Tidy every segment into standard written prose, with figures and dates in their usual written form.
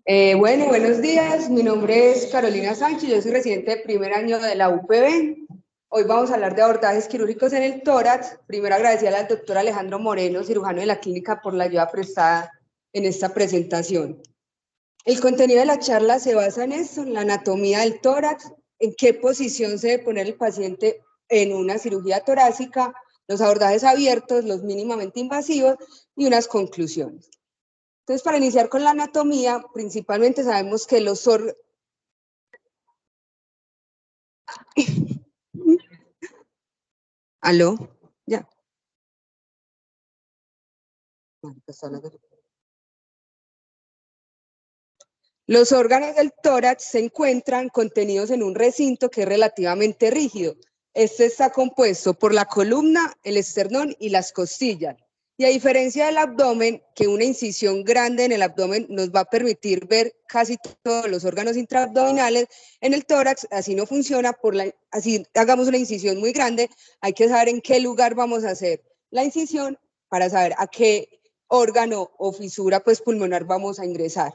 Bueno, buenos días. Mi nombre es Carolina Sánchez, yo soy residente de primer año de la UPB. Hoy vamos a hablar de abordajes quirúrgicos en el tórax. Primero agradecer al doctor Alejandro Moreno, cirujano de la clínica, por la ayuda prestada en esta presentación. El contenido de la charla se basa en esto, en la anatomía del tórax, en qué posición se debe poner el paciente en una cirugía torácica, los abordajes abiertos, los mínimamente invasivos y unas conclusiones. Entonces, para iniciar con la anatomía, principalmente sabemos que los órganos... ¿Aló? Ya. Los órganos del tórax se encuentran contenidos en un recinto que es relativamente rígido. Este está compuesto por la columna, el esternón y las costillas. Y a diferencia del abdomen, que una incisión grande en el abdomen nos va a permitir ver casi todos los órganos intraabdominales, en el tórax así no funciona, así hagamos una incisión muy grande, hay que saber en qué lugar vamos a hacer la incisión para saber a qué órgano o fisura pues, pulmonar vamos a ingresar.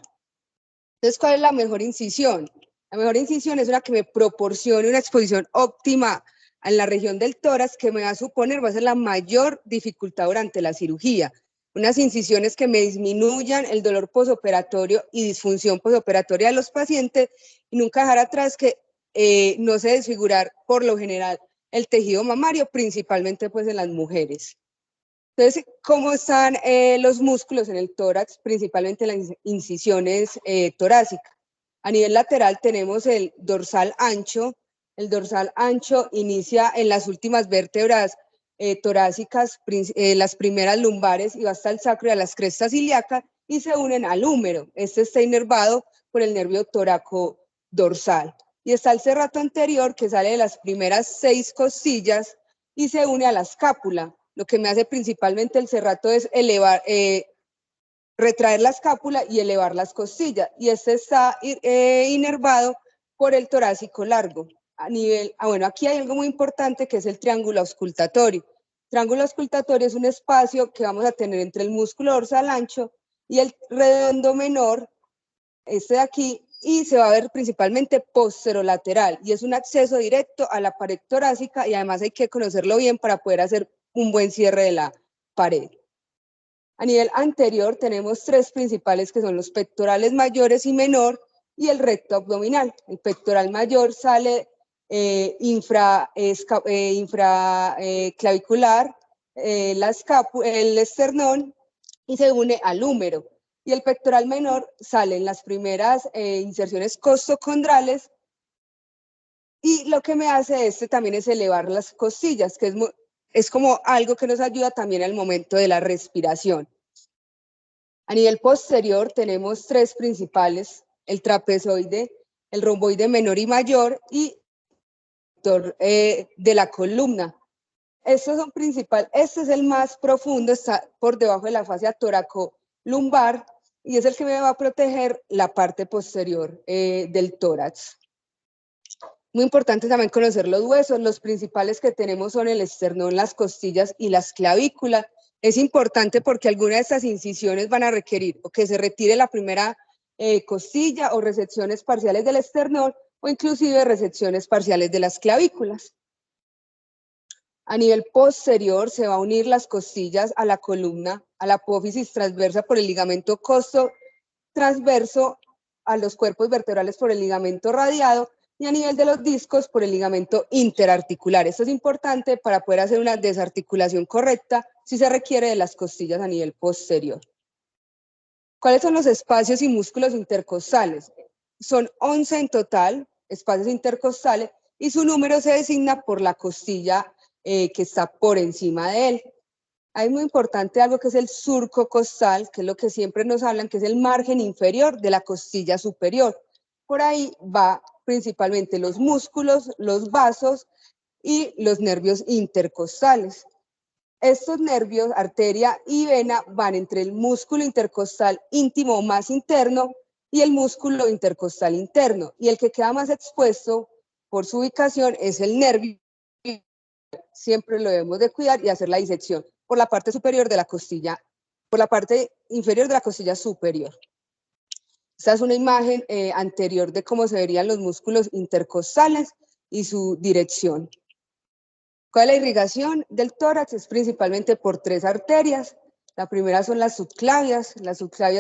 Entonces, ¿cuál es la mejor incisión? La mejor incisión es una que me proporcione una exposición óptima en la región del tórax, que me va a ser la mayor dificultad durante la cirugía. Unas incisiones que me disminuyan el dolor posoperatorio y disfunción posoperatoria de los pacientes, y nunca dejar atrás que no se desfigurar por lo general el tejido mamario, principalmente pues en las mujeres. Entonces, ¿cómo están los músculos en el tórax? Principalmente las incisiones torácicas. A nivel lateral tenemos el dorsal ancho. El dorsal ancho inicia en las últimas vértebras torácicas, las primeras lumbares, y va hasta el sacro y a las crestas ilíacas y se unen al húmero. Este está inervado por el nervio toracodorsal. Y está el serrato anterior, que sale de las primeras 6 costillas y se une a la escápula. Lo que me hace principalmente el serrato es retraer la escápula y elevar las costillas. Y este está inervado por el torácico largo. Bueno, aquí hay algo muy importante que es el triángulo auscultatorio. El triángulo auscultatorio es un espacio que vamos a tener entre el músculo dorsal ancho y el redondo menor, este de aquí, y se va a ver principalmente posterolateral, y es un acceso directo a la pared torácica, y además hay que conocerlo bien para poder hacer un buen cierre de la pared. A nivel anterior tenemos 3 principales, que son los pectorales mayores y menor y el recto abdominal. El pectoral mayor sale infraclavicular, el esternón, y se une al húmero. Y el pectoral menor sale en las primeras inserciones costocondrales, y lo que me hace también es elevar las costillas, que es como algo que nos ayuda también al momento de la respiración. A nivel posterior tenemos 3 principales: el trapezoide, el romboide menor y mayor, y de la columna. Estos son principales. Este es el más profundo, está por debajo de la fascia toracolumbar, y es el que me va a proteger la parte posterior del tórax. Muy importante también conocer los huesos. Los principales que tenemos son el esternón, las costillas y las clavículas. Es importante porque algunas de estas incisiones van a requerir o que se retire la primera costilla, o resecciones parciales del esternón, o inclusive resecciones parciales de las clavículas. A nivel posterior se va a unir las costillas a la columna, a la apófisis transversa por el ligamento costo transverso, a los cuerpos vertebrales por el ligamento radiado, y a nivel de los discos por el ligamento interarticular. Esto es importante para poder hacer una desarticulación correcta si se requiere de las costillas a nivel posterior. ¿Cuáles son los espacios y músculos intercostales? Son 11 en total, espacios intercostales, y su número se designa por la costilla que está por encima de él. Hay muy importante algo que es el surco costal, que es lo que siempre nos hablan, que es el margen inferior de la costilla superior. Por ahí va principalmente los músculos, los vasos y los nervios intercostales. Estos nervios, arteria y vena, van entre el músculo intercostal íntimo más interno y el músculo intercostal interno. Y el que queda más expuesto por su ubicación es el nervio. Siempre lo debemos de cuidar y hacer la disección por la parte superior de la costilla, por la parte inferior de la costilla superior. Esta es una imagen anterior de cómo se verían los músculos intercostales y su dirección. ¿Cuál es la irrigación del tórax? Es principalmente por 3 arterias. La primera son las subclavias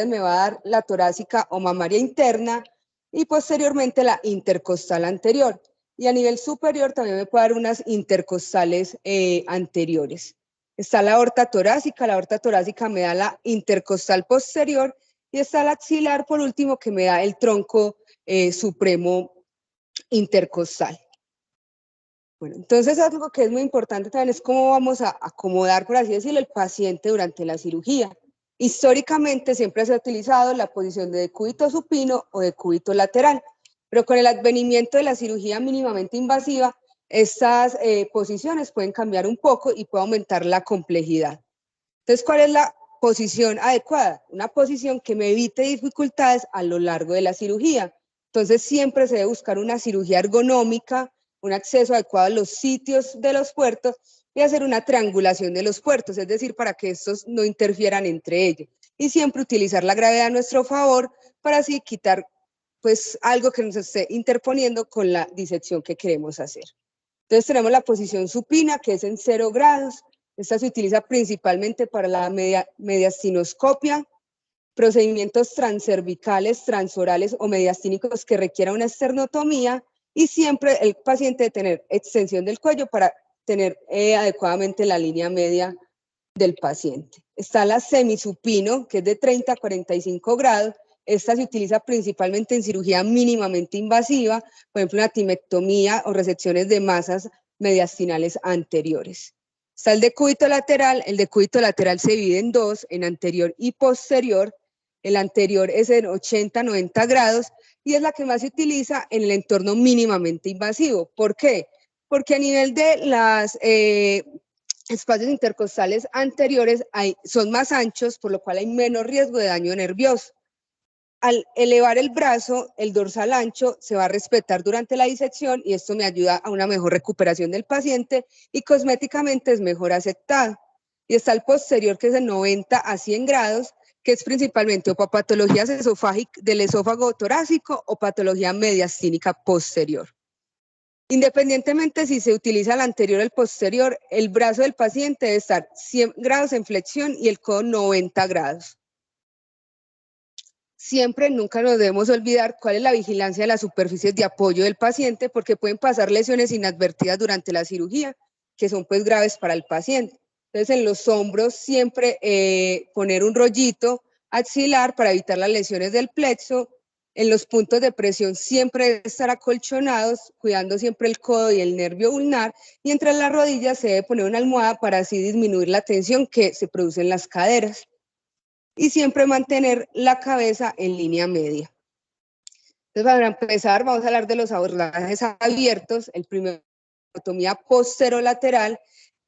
me va a dar la torácica o mamaria interna y posteriormente la intercostal anterior. Y a nivel superior también me puede dar unas intercostales anteriores. Está la aorta torácica me da la intercostal posterior y está la axilar por último que me da el tronco supremo intercostal. Bueno, entonces algo que es muy importante también es cómo vamos a acomodar, por así decirlo, el paciente durante la cirugía. Históricamente siempre se ha utilizado la posición de decúbito supino o decúbito lateral, pero con el advenimiento de la cirugía mínimamente invasiva, estas posiciones pueden cambiar un poco y puede aumentar la complejidad. Entonces, ¿cuál es la posición adecuada? Una posición que me evite dificultades a lo largo de la cirugía. Entonces, siempre se debe buscar una cirugía ergonómica, un acceso adecuado a los sitios de los puertos y hacer una triangulación de los puertos, es decir, para que estos no interfieran entre ellos. Y siempre utilizar la gravedad a nuestro favor para así quitar pues algo que nos esté interponiendo con la disección que queremos hacer. Entonces tenemos la posición supina, que es en 0 grados. Esta se utiliza principalmente para la mediastinoscopia, procedimientos transcervicales, transorales o mediastínicos que requieran una esternotomía y siempre el paciente debe tener extensión del cuello para tener adecuadamente la línea media del paciente. Está la semisupino, que es de 30 a 45 grados. Esta se utiliza principalmente en cirugía mínimamente invasiva, por ejemplo, una timectomía o resecciones de masas mediastinales anteriores. Está el decúbito lateral se divide en 2, en anterior y posterior. El anterior es en 80 a 90 grados y es la que más se utiliza en el entorno mínimamente invasivo. ¿Por qué? Porque a nivel de las espacios intercostales anteriores son más anchos, por lo cual hay menos riesgo de daño nervioso. Al elevar el brazo, el dorsal ancho se va a respetar durante la disección y esto me ayuda a una mejor recuperación del paciente y cosméticamente es mejor aceptado. Y está el posterior, que es de 90 a 100 grados, que es principalmente o para patologías del esófago torácico o patología mediastínica posterior. Independientemente si se utiliza el anterior o el posterior, el brazo del paciente debe estar 100 grados en flexión y el codo 90 grados. Siempre, nunca nos debemos olvidar cuál es la vigilancia de las superficies de apoyo del paciente, porque pueden pasar lesiones inadvertidas durante la cirugía, que son pues graves para el paciente. Entonces, en los hombros siempre poner un rollito axilar para evitar las lesiones del plexo. En los puntos de presión siempre estar acolchonados, cuidando siempre el codo y el nervio ulnar, y entre las rodillas se debe poner una almohada para así disminuir la tensión que se produce en las caderas. Y siempre mantener la cabeza en línea media. Entonces, para empezar, vamos a hablar de los abordajes abiertos. El primero, anatomía posterolateral.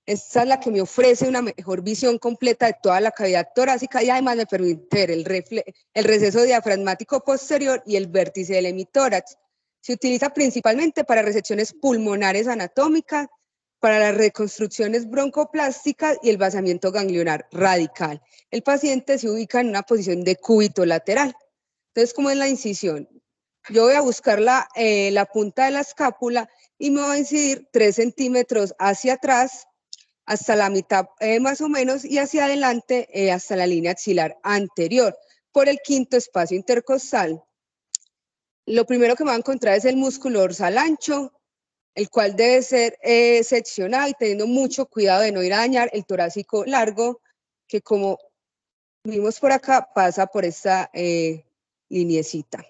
Esta es la que me ofrece una mejor visión completa de toda la cavidad torácica y además me permite ver el receso diafragmático posterior y el vértice del hemitórax. Se utiliza principalmente para resecciones pulmonares anatómicas, para las reconstrucciones broncoplásticas y el vaciamiento ganglionar radical. El paciente se ubica en una posición de cúbito lateral. Entonces, ¿cómo es la incisión? Yo voy a buscar la punta de la escápula y me voy a incidir 3 centímetros hacia atrás, hasta la mitad más o menos, y hacia adelante hasta la línea axilar anterior, por el quinto espacio intercostal. Lo primero que me va a encontrar es el músculo dorsal ancho, el cual debe ser seccionado y teniendo mucho cuidado de no ir a dañar el torácico largo, que como vimos por acá, pasa por esta liniecita.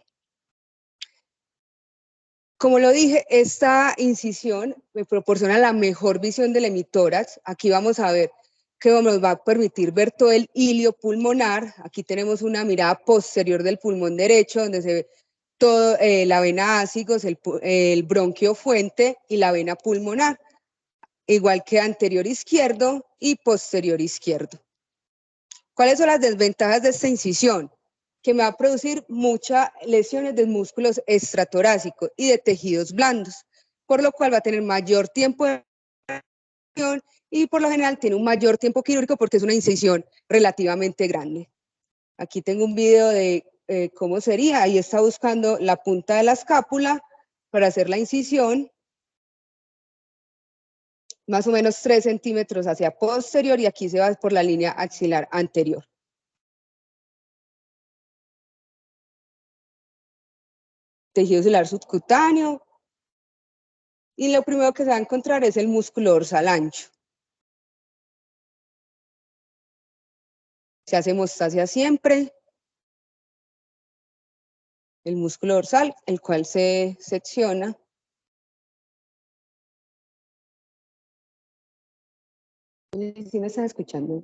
Como lo dije, esta incisión me proporciona la mejor visión del hemitórax. Aquí vamos a ver que nos va a permitir ver todo el hilio pulmonar. Aquí tenemos una mirada posterior del pulmón derecho, donde se ve todo la vena ácigos, el bronquio fuente y la vena pulmonar, igual que anterior izquierdo y posterior izquierdo. ¿Cuáles son las desventajas de esta incisión? Que me va a producir muchas lesiones de músculos extratorácicos y de tejidos blandos, por lo cual va a tener mayor tiempo de incisión y por lo general tiene un mayor tiempo quirúrgico porque es una incisión relativamente grande. Aquí tengo un video de cómo sería. Ahí está buscando la punta de la escápula para hacer la incisión, más o menos 3 centímetros hacia posterior, y aquí se va por la línea axilar anterior. Tejido celular subcutáneo, y lo primero que se va a encontrar es el músculo dorsal ancho. Se hace hemostasia siempre. El músculo dorsal, el cual se secciona. ¿Sí me están escuchando?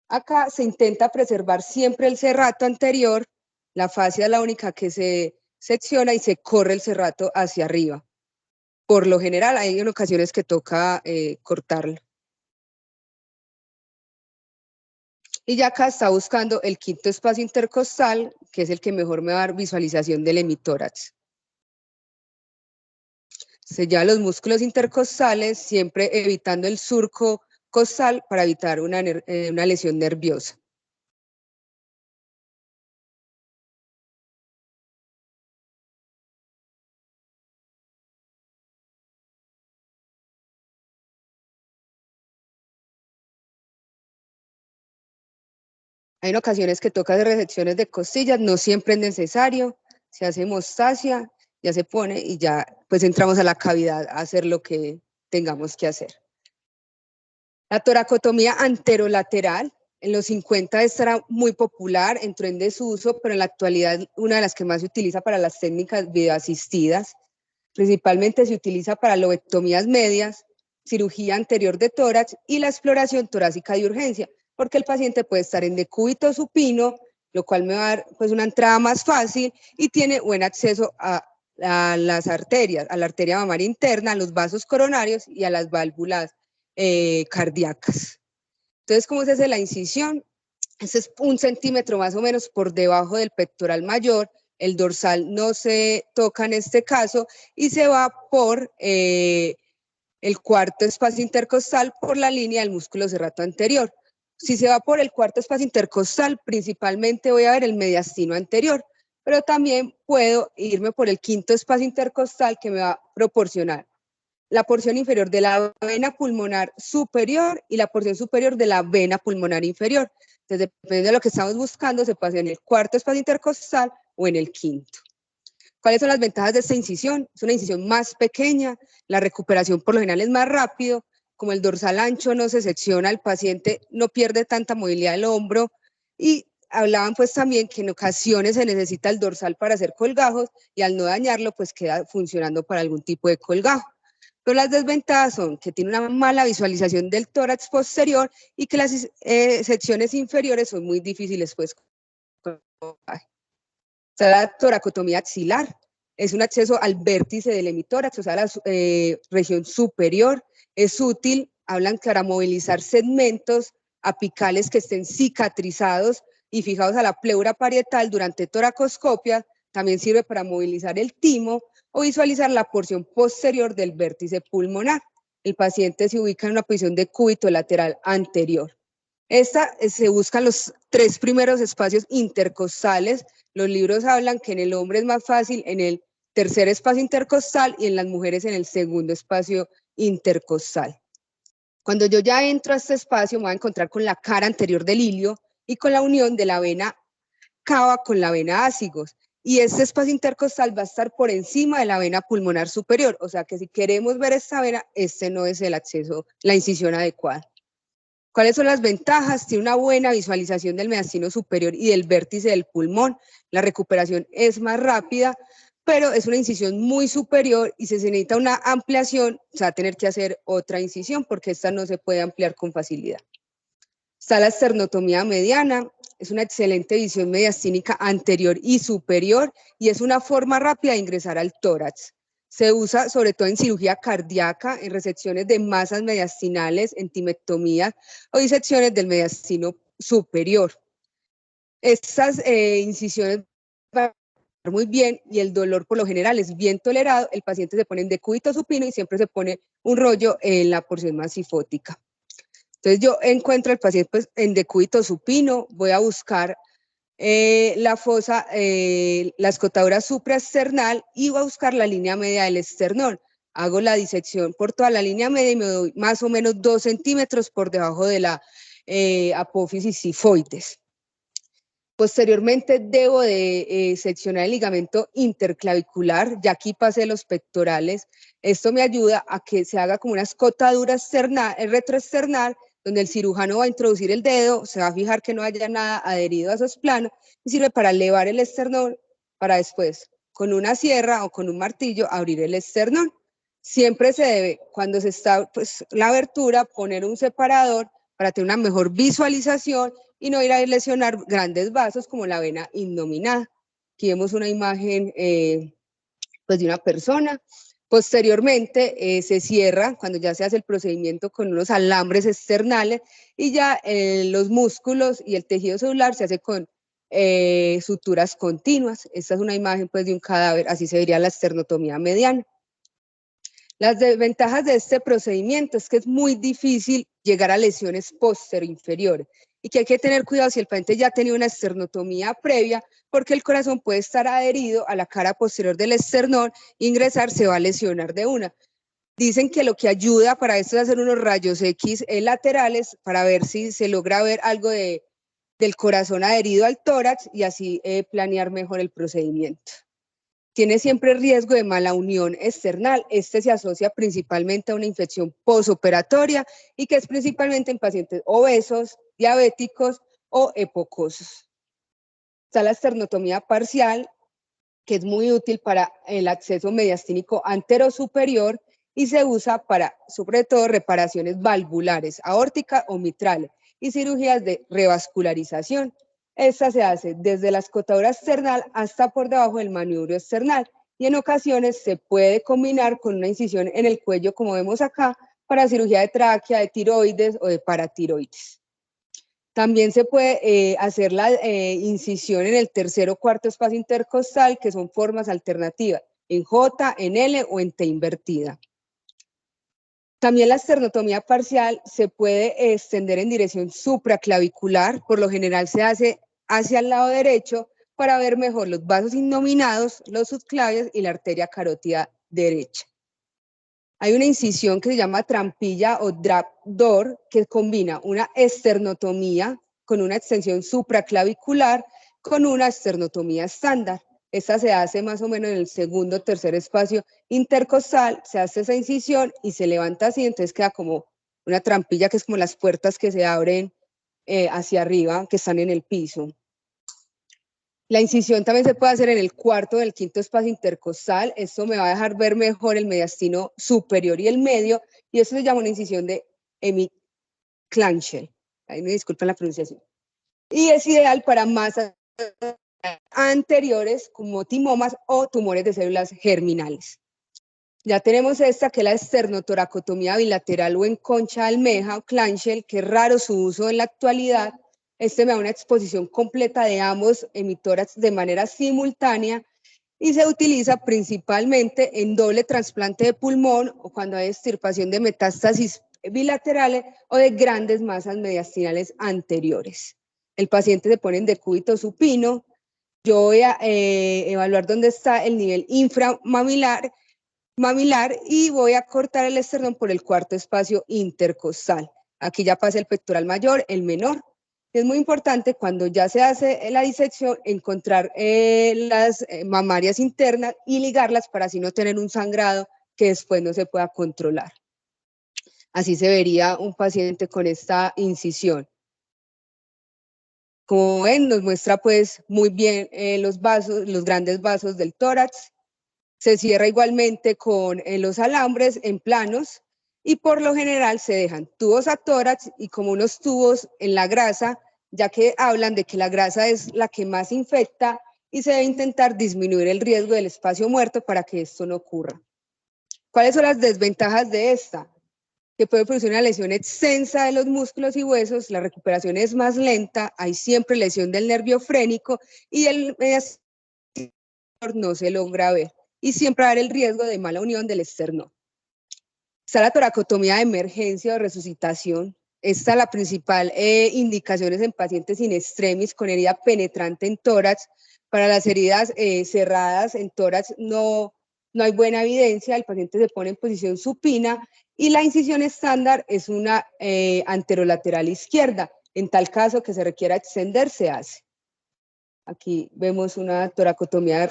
Acá se intenta preservar siempre el serrato anterior. La fascia es la única que se secciona y se corre el serrato hacia arriba. Por lo general, hay en ocasiones que toca cortarlo. Y ya acá está buscando el quinto espacio intercostal, que es el que mejor me va a dar visualización del hemitórax. Sella los músculos intercostales, siempre evitando el surco costal para evitar una lesión nerviosa. Hay ocasiones que toca hacer resecciones de costillas, no siempre es necesario, se hace hemostasia, ya se pone y ya pues entramos a la cavidad a hacer lo que tengamos que hacer. La toracotomía anterolateral, en los 50 estará muy popular, entró en desuso, pero en la actualidad una de las que más se utiliza para las técnicas videoasistidas. Principalmente se utiliza para lobectomías medias, cirugía anterior de tórax y la exploración torácica de urgencia, porque el paciente puede estar en decúbito supino, lo cual me va a dar pues, una entrada más fácil y tiene buen acceso a las arterias, a la arteria mamaria interna, a los vasos coronarios y a las válvulas cardíacas. Entonces, ¿cómo se hace la incisión? Este es 1 centímetro más o menos por debajo del pectoral mayor. El dorsal no se toca en este caso y se va por el cuarto espacio intercostal por la línea del músculo serrato anterior. Si se va por el cuarto espacio intercostal, principalmente voy a ver el mediastino anterior, pero también puedo irme por el quinto espacio intercostal que me va a proporcionar la porción inferior de la vena pulmonar superior y la porción superior de la vena pulmonar inferior. Entonces, dependiendo de lo que estamos buscando, se pasa en el cuarto espacio intercostal o en el quinto. ¿Cuáles son las ventajas de esta incisión? Es una incisión más pequeña, la recuperación por lo general es más rápido, como el dorsal ancho no se secciona, el paciente no pierde tanta movilidad del hombro, y hablaban pues también que en ocasiones se necesita el dorsal para hacer colgajos y al no dañarlo pues queda funcionando para algún tipo de colgajo. Pero las desventajas son que tiene una mala visualización del tórax posterior y que las secciones inferiores son muy difíciles pues. La toracotomía axilar es un acceso al vértice del hemitórax, o sea, la región superior. Es útil, hablan para movilizar segmentos apicales que estén cicatrizados y fijados a la pleura parietal durante toracoscopia. También sirve para movilizar el timo o visualizar la porción posterior del vértice pulmonar. El paciente se ubica en una posición de cúbito lateral anterior. Se buscan los 3 primeros espacios intercostales. Los libros hablan que en el hombre es más fácil en el tercer espacio intercostal y en las mujeres en el segundo espacio intercostal. Cuando yo ya entro a este espacio me voy a encontrar con la cara anterior del ilio y con la unión de la vena cava con la vena ácigos. Y este espacio intercostal va a estar por encima de la vena pulmonar superior. O sea que si queremos ver esta vena, este no es el acceso, la incisión adecuada. ¿Cuáles son las ventajas? Tiene una buena visualización del mediastino superior y del vértice del pulmón. La recuperación es más rápida, pero es una incisión muy superior y si se necesita una ampliación, se va a tener que hacer otra incisión porque esta no se puede ampliar con facilidad. Está la esternotomía mediana, es una excelente visión mediastínica anterior y superior y es una forma rápida de ingresar al tórax. Se usa sobre todo en cirugía cardíaca, en resecciones de masas mediastinales, en timectomías o disecciones del mediastino superior. Estas incisiones van muy bien y el dolor por lo general es bien tolerado, el paciente se pone en decúbito supino y siempre se pone un rollo en la porción masifótica. Entonces yo encuentro al paciente pues, en decúbito supino, voy a buscar la fosa, la escotadura supraesternal y voy a buscar la línea media del esternón. Hago la disección por toda la línea media y me doy más o menos 2 centímetros por debajo de la apófisis sifoides. Posteriormente debo de seccionar el ligamento interclavicular, ya aquí pasé los pectorales. Esto me ayuda a que se haga como una escotadura externa, retroesternal, donde el cirujano va a introducir el dedo, se va a fijar que no haya nada adherido a esos planos y sirve para elevar el esternón para después, con una sierra o con un martillo, abrir el esternón. Siempre se debe, cuando se está pues, la abertura, poner un separador para tener una mejor visualización y no ir a lesionar grandes vasos como la vena innominada. Aquí vemos una imagen pues de una persona. Posteriormente se cierra cuando ya se hace el procedimiento con unos alambres externales y ya los músculos y el tejido celular se hace con suturas continuas. Esta es una imagen pues de un cadáver, así se vería la esternotomía mediana. Las desventajas de este procedimiento es que es muy difícil llegar a lesiones posterior-inferiores y que hay que tener cuidado si el paciente ya ha tenido una esternotomía previa, porque el corazón puede estar adherido a la cara posterior del esternón, ingresar, se va a lesionar de una. Dicen que lo que ayuda para esto es hacer unos rayos X laterales para ver si se logra ver algo del corazón adherido al tórax y así planear mejor el procedimiento. Tiene siempre riesgo de mala unión external. Este se asocia principalmente a una infección posoperatoria y que es principalmente en pacientes obesos, diabéticos o epocosos. Está la esternotomía parcial, que es muy útil para el acceso mediastínico anterosuperior y se usa para, sobre todo, reparaciones valvulares, aórticas o mitrales y cirugías de revascularización. Esta se hace desde la escotadura external hasta por debajo del manubrio external y en ocasiones se puede combinar con una incisión en el cuello, como vemos acá, para cirugía de tráquea, de tiroides o de paratiroides. También se puede hacer la incisión en el tercer o cuarto espacio intercostal, que son formas alternativas, en J, en L o en T invertida. También la esternotomía parcial se puede extender en dirección supraclavicular, por lo general se hace hacia el lado derecho para ver mejor los vasos innominados, los subclavios y la arteria carótida derecha. Hay una incisión que se llama trampilla o trapdoor que combina una esternotomía con una extensión supraclavicular con una esternotomía estándar. Esta se hace más o menos en el segundo o tercer espacio intercostal, se hace esa incisión y se levanta así, entonces queda como una trampilla que es como las puertas que se abren hacia arriba, que están en el piso. La incisión también se puede hacer en el cuarto o el quinto espacio intercostal. Esto me va a dejar ver mejor el mediastino superior y el medio, y eso se llama una incisión de hemiclanchel. Ahí me disculpan la pronunciación. Y es ideal para masas anteriores como timomas o tumores de células germinales. Ya tenemos esta que es la esternotoracotomía bilateral o en concha de almeja o clanchel, que es raro su uso en la actualidad. Este me da una exposición completa de ambos emitórax de manera simultánea y se utiliza principalmente en doble trasplante de pulmón o cuando hay extirpación de metástasis bilaterales o de grandes masas mediastinales anteriores. El paciente se pone en decúbito supino. Yo voy a evaluar dónde está el nivel inframamilar y voy a cortar el esternón por el cuarto espacio intercostal. Aquí ya pasa el pectoral mayor, el menor. Es muy importante cuando ya se hace la disección encontrar las mamarias internas y ligarlas para así no tener un sangrado que después no se pueda controlar. Así se vería un paciente con esta incisión. Como ven, nos muestra pues muy bien los vasos, los grandes vasos del tórax. Se cierra igualmente con los alambres en planos y por lo general se dejan tubos a tórax y como unos tubos en la grasa, ya que hablan de que la grasa es la que más infecta y se debe intentar disminuir el riesgo del espacio muerto para que esto no ocurra. ¿Cuáles son las desventajas de esta? Que puede producir una lesión extensa de los músculos y huesos, la recuperación es más lenta, hay siempre lesión del nervio frénico y el no se logra ver y siempre va a haber el riesgo de mala unión del esternón. Está la toracotomía de emergencia o resucitación. Esta es la principal indicación en pacientes in extremis con herida penetrante en tórax. Para las heridas cerradas en tórax no hay buena evidencia, el paciente se pone en posición supina y la incisión estándar es una anterolateral izquierda. En tal caso que se requiera extender, se hace. Aquí vemos una toracotomía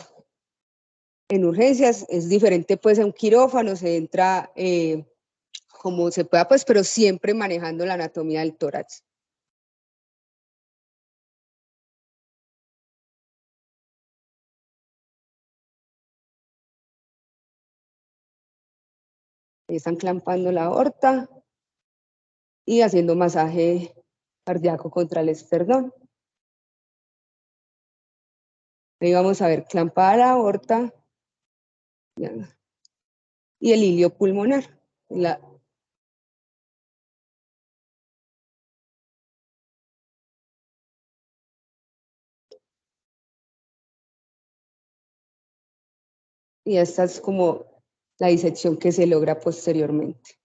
en urgencias, es diferente pues a un quirófano, se entra como se pueda pues, pero siempre manejando la anatomía del tórax. Están clampando la aorta y haciendo masaje cardíaco contra el esternón. Ahí vamos a ver clampada la aorta y el hilio pulmonar. Y esta es como la disección que se logra posteriormente.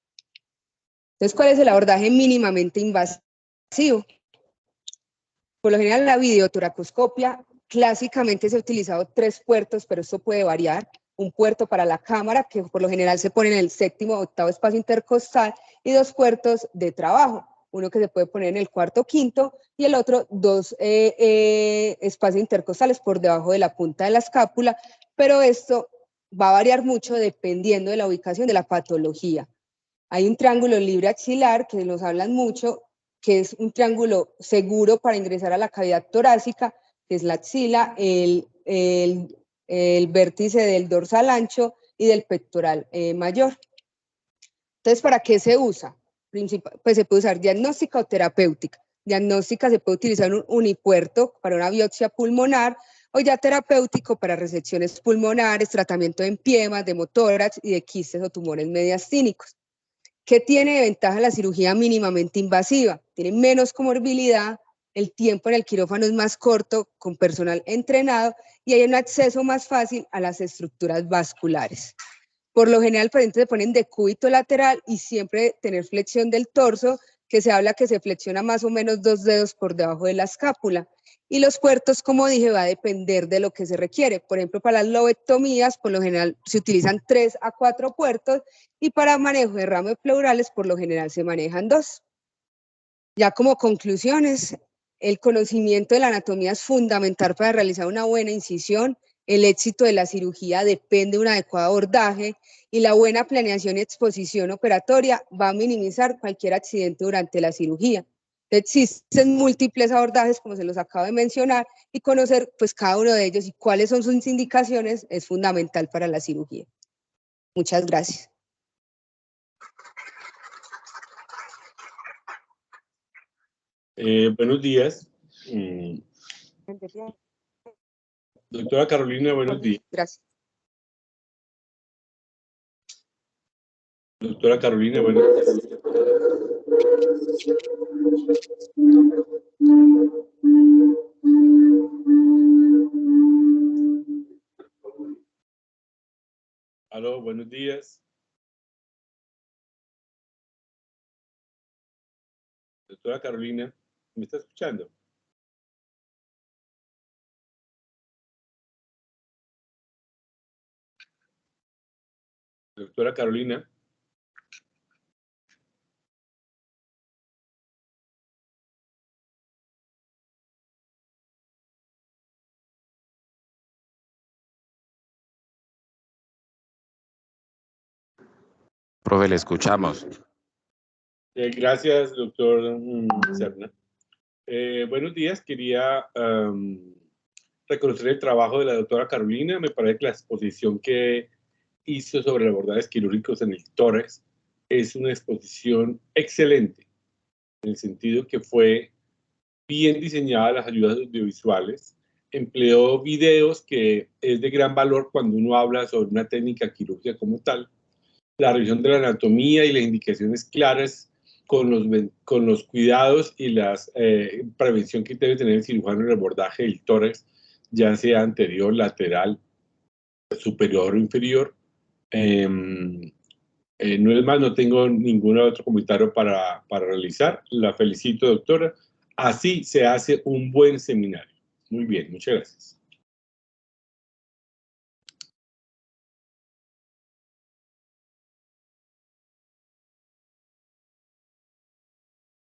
Entonces, ¿cuál es el abordaje mínimamente invasivo? Por lo general, la videotoracoscopia clásicamente se ha utilizado 3 puertos, pero esto puede variar. Un puerto para la cámara, que por lo general se pone en el 7º o 8º espacio intercostal, y 2 puertos de trabajo, uno que se puede poner en el 4º o 5º, y el otro 2 espacios intercostales por debajo de la punta de la escápula, pero esto va a variar mucho dependiendo de la ubicación de la patología. Hay un triángulo libre axilar, que nos hablan mucho, que es un triángulo seguro para ingresar a la cavidad torácica, que es la axila, el vértice del dorsal ancho y del pectoral mayor. Entonces, ¿para qué se usa? Pues se puede usar diagnóstica o terapéutica. Diagnóstica se puede utilizar un unipuerto para una biopsia pulmonar o ya terapéutico para resecciones pulmonares, tratamiento de empiemas, de hemotórax y de quistes o tumores mediastínicos. ¿Qué tiene de ventaja la cirugía mínimamente invasiva? Tiene menos comorbilidad, el tiempo en el quirófano es más corto, con personal entrenado y hay un acceso más fácil a las estructuras vasculares. Por lo general, el paciente se pone en decúbito lateral y siempre tener flexión del torso, que se habla que se flexiona más o menos 2 dedos por debajo de la escápula. Y los puertos, como dije, va a depender de lo que se requiere. Por ejemplo, para las lobectomías, por lo general se utilizan 3 a 4 puertos y para manejo de ramos pleurales, por lo general se manejan 2. Ya como conclusiones, el conocimiento de la anatomía es fundamental para realizar una buena incisión. El éxito de la cirugía depende de un adecuado abordaje y la buena planeación y exposición operatoria va a minimizar cualquier accidente durante la cirugía. Existen múltiples abordajes, como se los acabo de mencionar, y conocer pues cada uno de ellos y cuáles son sus indicaciones es fundamental para la cirugía. Muchas gracias. Buenos días. Doctora Carolina, buenos días. Gracias. Doctora Carolina, buenos días. Aló, buenos días. Doctora Carolina, ¿me está escuchando? Doctora Carolina. Profe, le escuchamos. Gracias, doctor Serna. Buenos días, quería reconocer el trabajo de la doctora Carolina. Me parece que la exposición que hizo sobre abordajes quirúrgicos en el tórax es una exposición excelente, en el sentido que fue bien diseñada las ayudas audiovisuales, empleó videos que es de gran valor cuando uno habla sobre una técnica quirúrgica como tal, la revisión de la anatomía y las indicaciones claras con los cuidados y la prevención que debe tener el cirujano en el abordaje del tórax, ya sea anterior, lateral superior o inferior. No es más, no tengo ningún otro comentario para realizar. La felicito, doctora. Así se hace un buen seminario. Muy bien, muchas gracias.